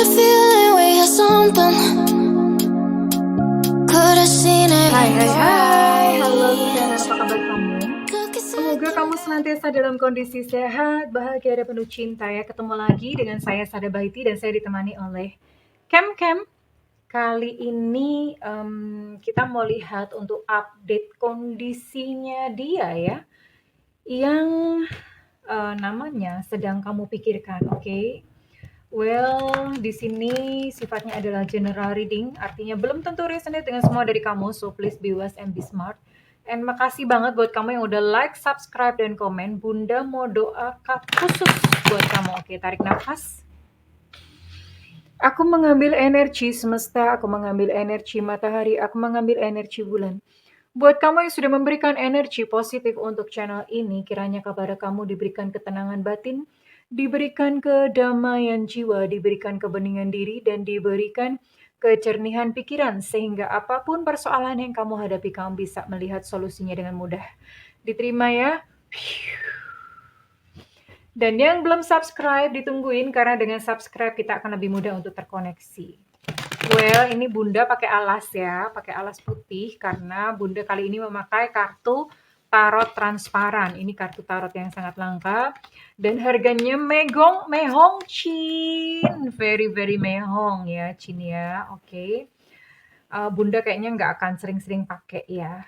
feeling we had something. Could have seen it. Hai, halo Tiara, apa kabar kamu? Semoga kamu senantiasa dalam kondisi sehat, bahagia, dan penuh cinta ya. Ketemu lagi dengan saya Sada Bahiti dan saya ditemani oleh Kem. Kali ini kita mau lihat untuk update kondisinya dia ya, yang namanya sedang kamu pikirkan, oke? Well, di sini sifatnya adalah general reading, artinya belum tentu resonate dengan semua dari kamu, so please be wise and be smart. And makasih banget buat kamu yang udah like, subscribe, dan komen. Bunda mau doa khusus buat kamu. Oke, tarik nafas. Aku mengambil energi semesta, aku mengambil energi matahari, aku mengambil energi bulan. Buat kamu yang sudah memberikan energi positif untuk channel ini, kiranya kepada kamu diberikan ketenangan batin, diberikan kedamaian jiwa, diberikan kebeningan diri, dan diberikan kejernihan pikiran, sehingga apapun persoalan yang kamu hadapi, kamu bisa melihat solusinya dengan mudah. Diterima ya. Dan yang belum subscribe, ditungguin, karena dengan subscribe kita akan lebih mudah untuk terkoneksi. Well, ini Bunda pakai alas ya, pakai alas putih karena Bunda kali ini memakai kartu tarot transparan. Ini kartu tarot yang sangat langka dan harganya mehong Chin, very mehong ya Chin ya. Oke. Bunda kayaknya nggak akan sering-sering pakai ya.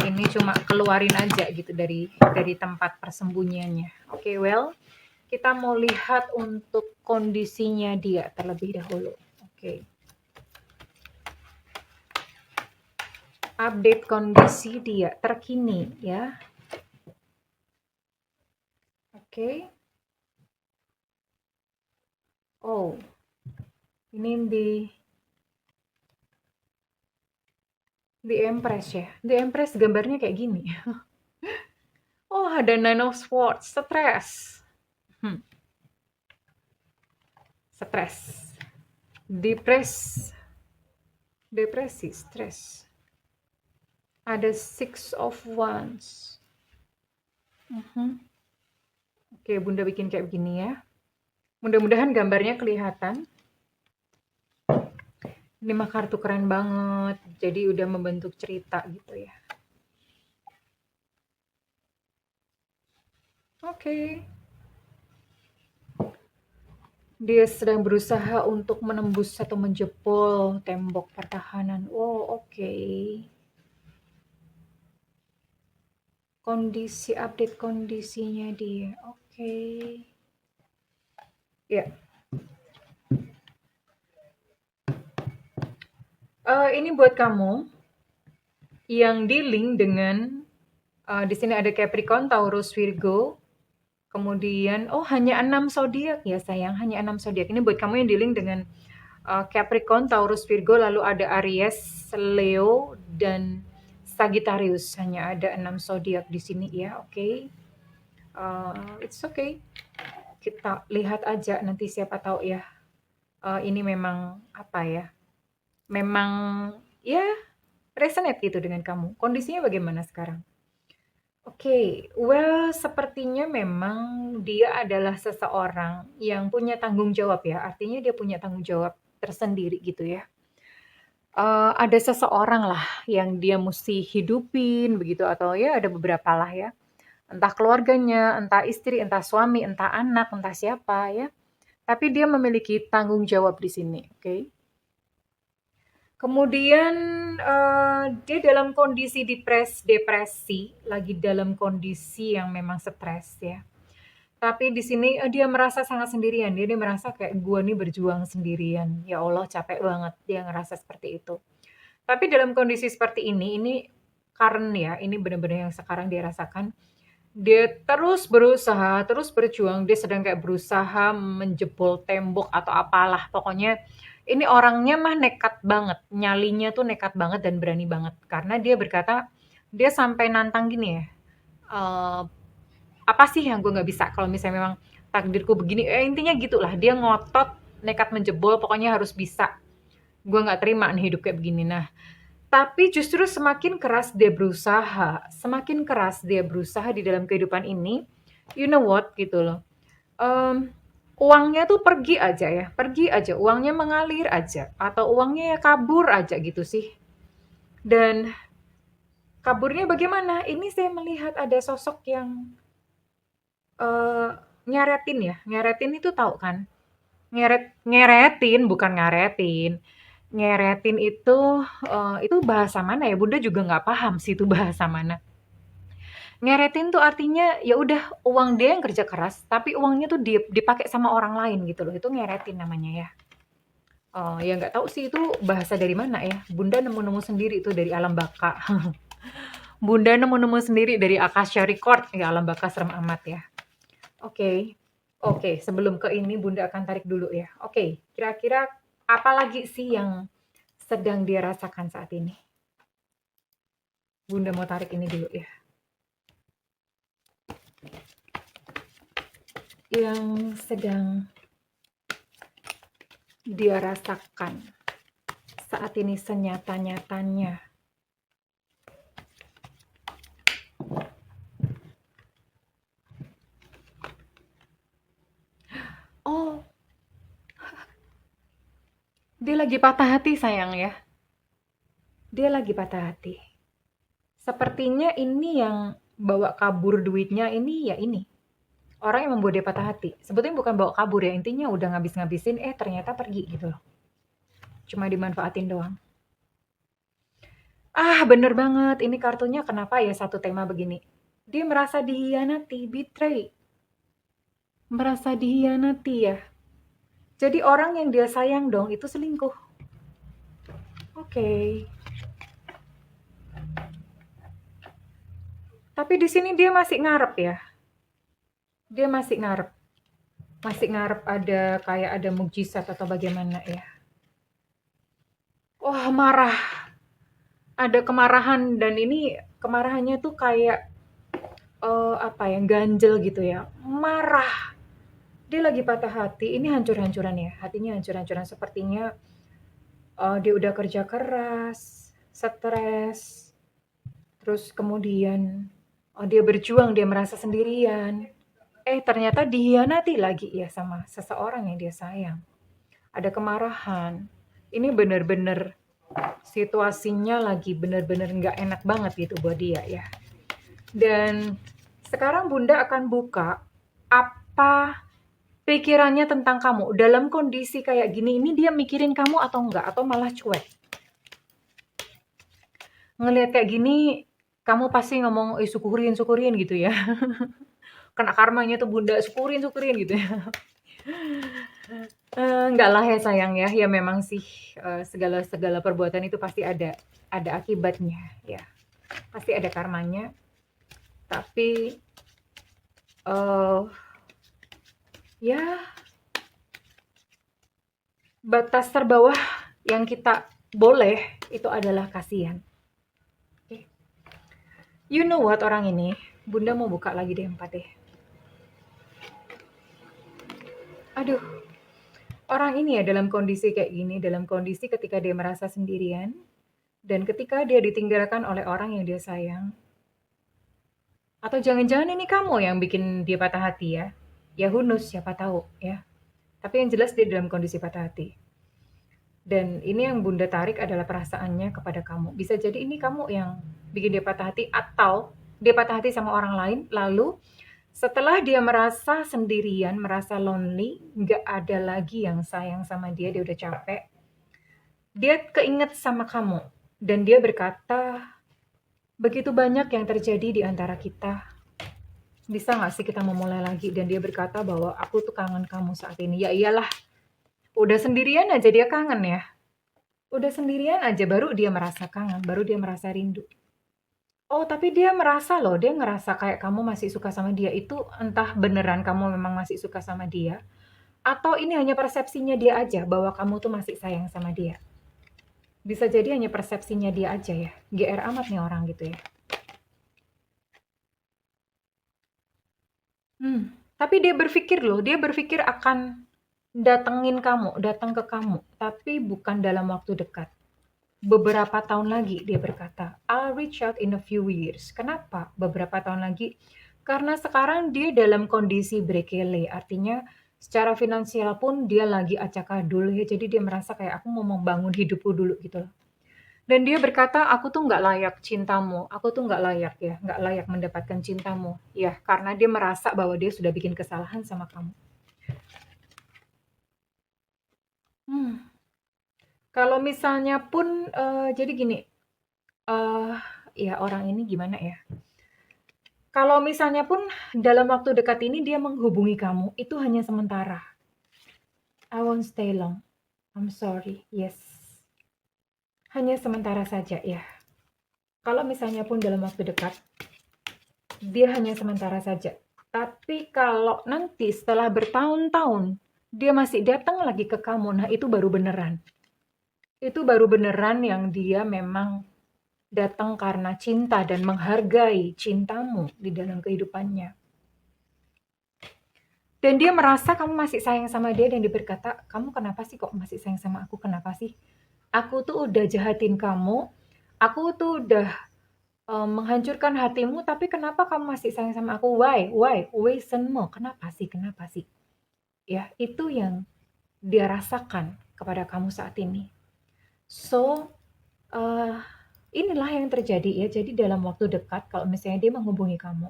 Ini cuma keluarin aja gitu dari tempat persembunyiannya. Oke, well. Kita mau lihat untuk kondisinya dia terlebih dahulu. Oke. Update kondisi dia terkini ya. Oke. Oh. Ini di Empress ya. Di Empress gambarnya kayak gini. Oh, ada Nine of Swords, stres. Stres. Depresi, stres. Ada Six of Wands. Oke, Bunda bikin kayak begini ya. Mudah-mudahan gambarnya kelihatan. Ini mah kartu keren banget. Jadi udah membentuk cerita gitu ya. Oke. Dia sedang berusaha untuk menembus atau menjebol tembok pertahanan. Oh, oke. Update kondisinya dia. Oke. Ya. Ini buat kamu yang dealing dengan di sini ada Capricorn, Taurus, Virgo. Kemudian hanya 6 zodiak ya sayang, hanya 6 zodiak. Ini buat kamu yang dealing dengan Capricorn, Taurus, Virgo, lalu ada Aries, Leo, dan Sagittarius. Hanya ada 6 zodiak di sini ya, oke. It's okay. Kita lihat aja nanti siapa tahu ya. Ini memang apa ya? Memang ya resonate gitu dengan kamu. Kondisinya bagaimana sekarang? Oke, well sepertinya memang dia adalah seseorang yang punya tanggung jawab ya, artinya dia punya tanggung jawab tersendiri gitu ya. Ada seseorang lah yang dia mesti hidupin begitu atau ya ada beberapa lah ya. Entah keluarganya, entah istri, entah suami, entah anak, entah siapa ya. Tapi dia memiliki tanggung jawab di sini, oke. Kemudian dia dalam kondisi depresi, lagi dalam kondisi yang memang stres ya. Tapi di sini dia merasa sangat sendirian. Dia merasa kayak gue nih berjuang sendirian. Ya Allah capek banget dia ngerasa seperti itu. Tapi dalam kondisi seperti ini current ya, ini benar-benar yang sekarang dia rasakan. Dia terus berusaha, terus berjuang. Dia sedang kayak berusaha menjebol tembok atau apalah. Pokoknya ini orangnya mah nekat banget. Nyalinya tuh nekat banget dan berani banget. Karena dia berkata, dia sampai nantang gini ya. Apa sih yang gue gak bisa kalau misalnya memang takdirku begini. Intinya gitulah. Dia ngotot, nekat menjebol, pokoknya harus bisa. Gue gak terima nih hidup kayak begini. Nah, tapi justru semakin keras dia berusaha di dalam kehidupan ini, you know what gitu loh. Uangnya tuh pergi aja ya, pergi aja, uangnya mengalir aja, atau uangnya ya kabur aja gitu sih. Dan kaburnya bagaimana? Ini saya melihat ada sosok yang eh, nyeretin ya, nyeretin itu tahu kan? Ngeretin, bukan ngaretin. Ngeretin itu bahasa mana ya? Bunda juga nggak paham sih itu bahasa mana. Ngeretin tuh artinya ya udah uang dia yang kerja keras, tapi uangnya tuh dipakai sama orang lain gitu loh. Itu ngeretin namanya ya. Oh, ya nggak tahu sih itu bahasa dari mana ya. Bunda nemu-nemu sendiri itu dari alam baka. Bunda nemu-nemu sendiri dari Akasha Record. Ya alam baka serem amat ya. Oke. Oke, sebelum ke ini Bunda akan tarik dulu ya. Oke, kira-kira apa lagi sih yang sedang dia rasakan saat ini? Bunda mau tarik ini dulu ya. Yang sedang dia rasakan saat ini senyata-nyatanya. Oh, dia lagi patah hati sayang ya. Dia lagi patah hati. Sepertinya ini yang bawa kabur duitnya ini ya ini. Orang yang membuat dia patah hati. Sebetulnya bukan bawa kabur ya, intinya udah ngabis-ngabisin, ternyata pergi gitu loh. Cuma dimanfaatin doang. Ah, bener banget. Ini kartunya kenapa ya satu tema begini. Dia merasa dihianati, betray. Merasa dihianati ya. Jadi orang yang dia sayang dong itu selingkuh. Oke. Tapi di sini dia masih ngarep ya. Dia masih ngarep. Masih ngarep ada kayak ada mukjizat atau bagaimana ya. Wah, marah. Ada kemarahan dan ini kemarahannya tuh kayak apa ya, ganjel gitu ya. Marah. Dia lagi patah hati. Ini hancur-hancuran ya. Hatinya hancur-hancuran sepertinya dia udah kerja keras, stres, terus kemudian dia berjuang, dia merasa sendirian. Ternyata dihianati lagi ya sama seseorang yang dia sayang. Ada kemarahan. Ini bener-bener situasinya lagi bener-bener nggak enak banget gitu buat dia ya. Dan sekarang Bunda akan buka apa pikirannya tentang kamu. Dalam kondisi kayak gini, ini dia mikirin kamu atau enggak? Atau malah cuek? Ngelihat kayak gini, kamu pasti ngomong, syukurin, syukurin gitu ya. Kena karmanya tuh Bunda, syukurin, syukurin gitu ya. Enggak lah ya sayang ya, ya memang sih segala perbuatan itu pasti ada akibatnya ya. Pasti ada karmanya. Tapi eh ya batas terbawah yang kita boleh itu adalah kasihan. Oke. You know what orang ini? Bunda mau buka lagi deh 4 deh. Aduh, orang ini ya dalam kondisi kayak gini, dalam kondisi ketika dia merasa sendirian, dan ketika dia ditinggalkan oleh orang yang dia sayang, atau jangan-jangan ini kamu yang bikin dia patah hati ya. Ya who knows, siapa tahu ya. Tapi yang jelas dia dalam kondisi patah hati. Dan ini yang Bunda tarik adalah perasaannya kepada kamu. Bisa jadi ini kamu yang bikin dia patah hati atau dia patah hati sama orang lain lalu setelah dia merasa sendirian, merasa lonely, nggak ada lagi yang sayang sama dia udah capek, dia keinget sama kamu. Dan dia berkata, begitu banyak yang terjadi di antara kita. Bisa nggak sih kita memulai lagi? Dan dia berkata bahwa aku tuh kangen kamu saat ini. Ya iyalah, udah sendirian aja dia kangen ya. Udah sendirian aja baru dia merasa kangen, baru dia merasa rindu. Oh, tapi dia merasa loh, dia ngerasa kayak kamu masih suka sama dia. Itu entah beneran kamu memang masih suka sama dia, atau ini hanya persepsinya dia aja bahwa kamu tuh masih sayang sama dia. Bisa jadi hanya persepsinya dia aja ya. GR amat nih orang gitu ya. Tapi dia berpikir loh, dia berpikir akan datengin kamu, datang ke kamu, tapi bukan dalam waktu dekat. Beberapa tahun lagi dia berkata, I'll reach out in a few years. Kenapa beberapa tahun lagi? Karena sekarang dia dalam kondisi brekele, artinya Secara finansial pun dia lagi acak-adul ya, jadi dia merasa kayak aku mau membangun hidupku dulu gitu loh. Dan dia berkata, aku tuh nggak layak cintamu, aku tuh nggak layak ya, nggak layak mendapatkan cintamu. Ya, karena dia merasa bahwa dia sudah bikin kesalahan sama kamu. Hmm. Kalau misalnya pun, jadi gini, eh ya orang ini gimana ya? Kalau misalnya pun dalam waktu dekat ini dia menghubungi kamu, itu hanya sementara. I won't stay long. I'm sorry. Yes. Hanya sementara saja ya. Kalau misalnya pun dalam waktu dekat, dia hanya sementara saja. Tapi kalau nanti setelah bertahun-tahun, dia masih datang lagi ke kamu, nah itu baru beneran. Itu baru beneran yang dia memang datang karena cinta dan menghargai cintamu di dalam kehidupannya. Dan dia merasa kamu masih sayang sama dia dan dia berkata, kamu kenapa sih kok masih sayang sama aku? Kenapa sih? Aku tuh udah jahatin kamu, aku tuh udah menghancurkan hatimu, tapi kenapa kamu masih sayang sama aku? Why? Why? Waisenmo. Kenapa sih? Kenapa sih? Ya, itu yang dia rasakan kepada kamu saat ini. So, uh, inilah yang terjadi ya. Jadi dalam waktu dekat, kalau misalnya dia menghubungi kamu,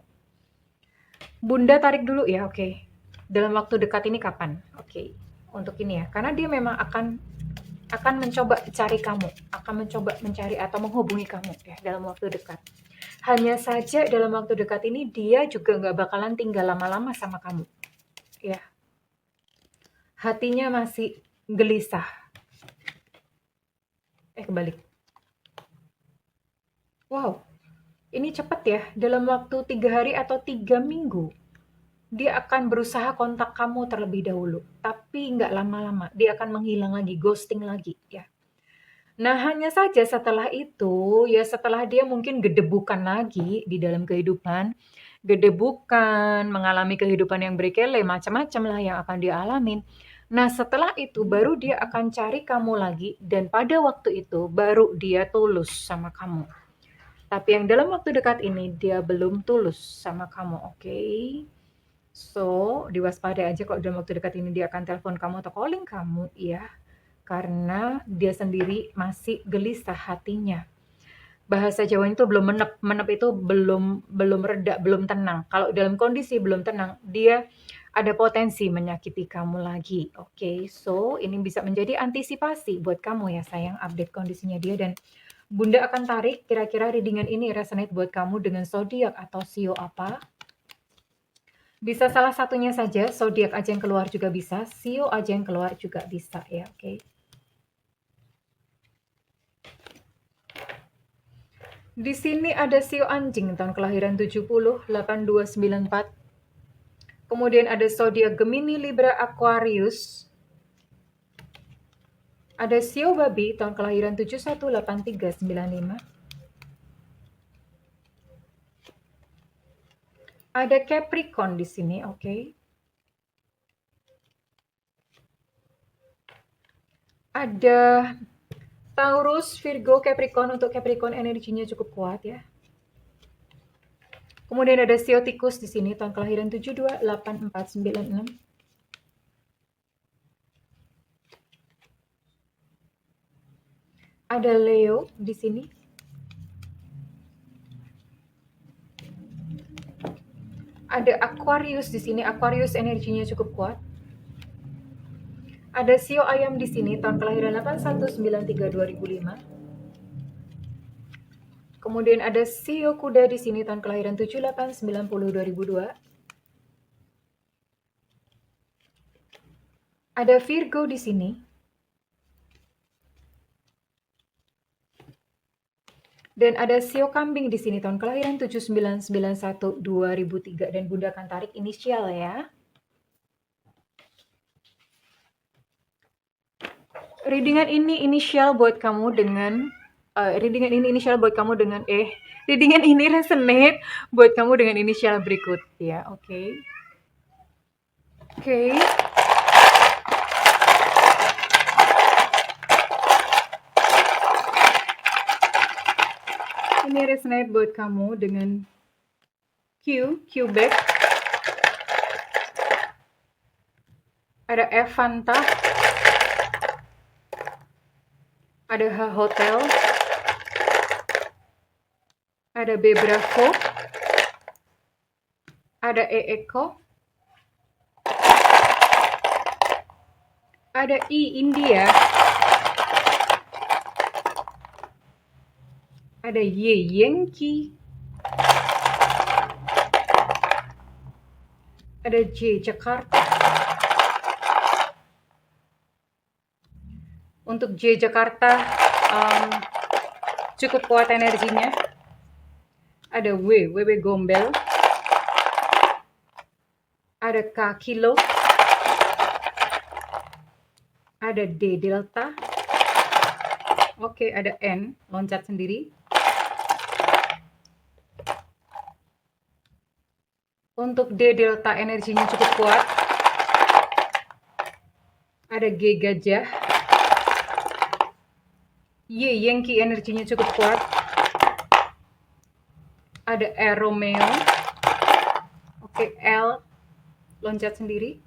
Bunda tarik dulu ya, oke. Dalam waktu dekat ini kapan? Oke. Untuk ini ya, karena dia memang akan mencoba cari kamu, akan mencoba mencari atau menghubungi kamu ya dalam waktu dekat. Hanya saja dalam waktu dekat ini dia juga nggak bakalan tinggal lama-lama sama kamu. Ya, hatinya masih gelisah. Kebalik. Wow, ini cepat ya. Dalam waktu 3 hari atau 3 minggu, dia akan berusaha kontak kamu terlebih dahulu. Tapi nggak lama-lama, dia akan menghilang lagi, ghosting lagi ya. Nah, hanya saja setelah itu, ya setelah dia mungkin gedebukan lagi di dalam kehidupan, gedebukan, mengalami kehidupan yang berkele, macam-macam lah yang akan dia alamin. Nah, setelah itu baru dia akan cari kamu lagi dan pada waktu itu baru dia tulus sama kamu. Tapi yang dalam waktu dekat ini dia belum tulus sama kamu, oke? So, diwaspadai aja kalau dalam waktu dekat ini dia akan telepon kamu atau calling kamu, ya. Karena dia sendiri masih gelisah hatinya. Bahasa Jawa itu belum menep, menep itu belum reda, belum tenang. Kalau dalam kondisi belum tenang, dia ada potensi menyakiti kamu lagi. Oke, so ini bisa menjadi antisipasi buat kamu ya sayang, update kondisinya dia dan Bunda akan tarik kira-kira readingan ini resonate buat kamu dengan zodiak atau sio apa. Bisa salah satunya saja, zodiak aja yang keluar juga bisa, sio aja yang keluar juga bisa ya, oke. Di sini ada sio anjing tahun kelahiran 70, 8294. Kemudian ada zodiak Gemini, Libra, Aquarius. Ada sio babi tahun kelahiran 718395. Ada Capricorn di sini, oke. Ada Taurus, Virgo, Capricorn. Untuk Capricorn energinya cukup kuat ya. Kemudian ada sio tikus di sini tahun kelahiran 728496. Ada Leo di sini. Ada Aquarius di sini. Aquarius energinya cukup kuat. Ada sio ayam di sini tahun kelahiran 8193 2005. Kemudian ada sio kuda di sini tahun kelahiran 7890 2002. Ada Virgo di sini. Dan ada sio kambing di sini tahun kelahiran 7991 2003 dan Bunda akan tarik inisial ya. Readingan ini inisial buat kamu dengan readingan ini resonate buat kamu dengan inisial berikut ya, oke. Oke. Ini resonate buat kamu dengan Quebec. ada F Fanta, ada H Hotel, ada B Bravo, ada E Eko, ada I India, ada Y Yankee, ada J Jakarta. Untuk J Jakarta cukup kuat energinya. Ada WW Gombel, ada K Kilo, ada D Delta, oke, ada N loncat sendiri. Untuk D Delta energinya cukup kuat. Ada G Gajah, Y Yankee energinya cukup kuat. Ada R Romeo, oke, L loncat sendiri.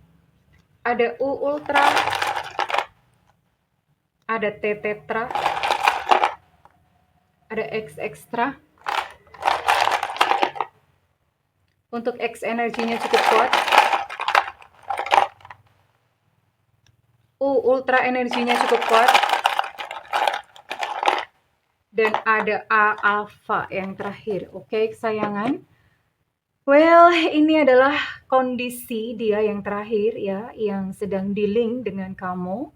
Ada U Ultra, ada T Tetra, ada X Extra. Untuk X energinya cukup kuat. U Ultra energinya cukup kuat. Dan ada A Alpha yang terakhir. Oke, kesayangan. Well, ini adalah kondisi dia yang terakhir ya, yang sedang dealing dengan kamu.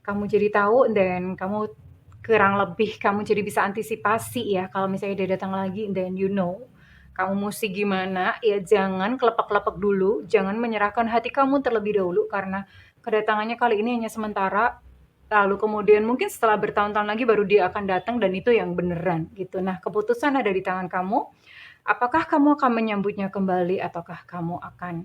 Kamu jadi tahu dan kamu kurang lebih kamu jadi bisa antisipasi ya kalau misalnya dia datang lagi, then you know kamu mesti gimana ya. Jangan kelepek-kelepek dulu, jangan menyerahkan hati kamu terlebih dahulu karena kedatangannya kali ini hanya sementara. Lalu kemudian mungkin setelah bertahun-tahun lagi baru dia akan datang dan itu yang beneran gitu. Nah, keputusan ada di tangan kamu. Apakah kamu akan menyambutnya kembali ataukah kamu akan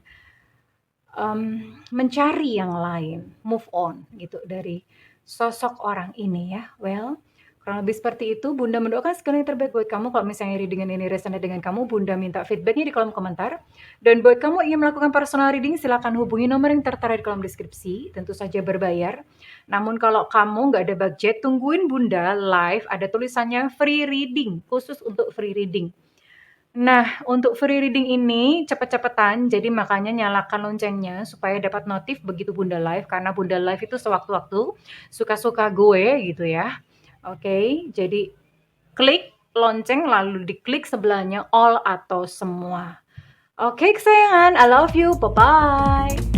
mencari yang lain, move on gitu dari sosok orang ini ya. Well, kurang lebih seperti itu. Bunda mendoakan segala yang terbaik buat kamu. Kalau misalnya reading ini resonate dengan kamu, Bunda minta feedbacknya di kolom komentar. Dan buat kamu ingin melakukan personal reading, silakan hubungi nomor yang tertera di kolom deskripsi. Tentu saja berbayar. Namun kalau kamu nggak ada budget, tungguin Bunda live. Ada tulisannya free reading, khusus untuk free reading. Nah, untuk free reading ini cepet-cepetan, jadi makanya nyalakan loncengnya supaya dapat notif begitu Bunda live, karena Bunda live itu sewaktu-waktu suka-suka gue gitu ya. Oke, jadi klik lonceng lalu diklik sebelahnya all atau semua. Oke kesayangan, I love you, bye-bye.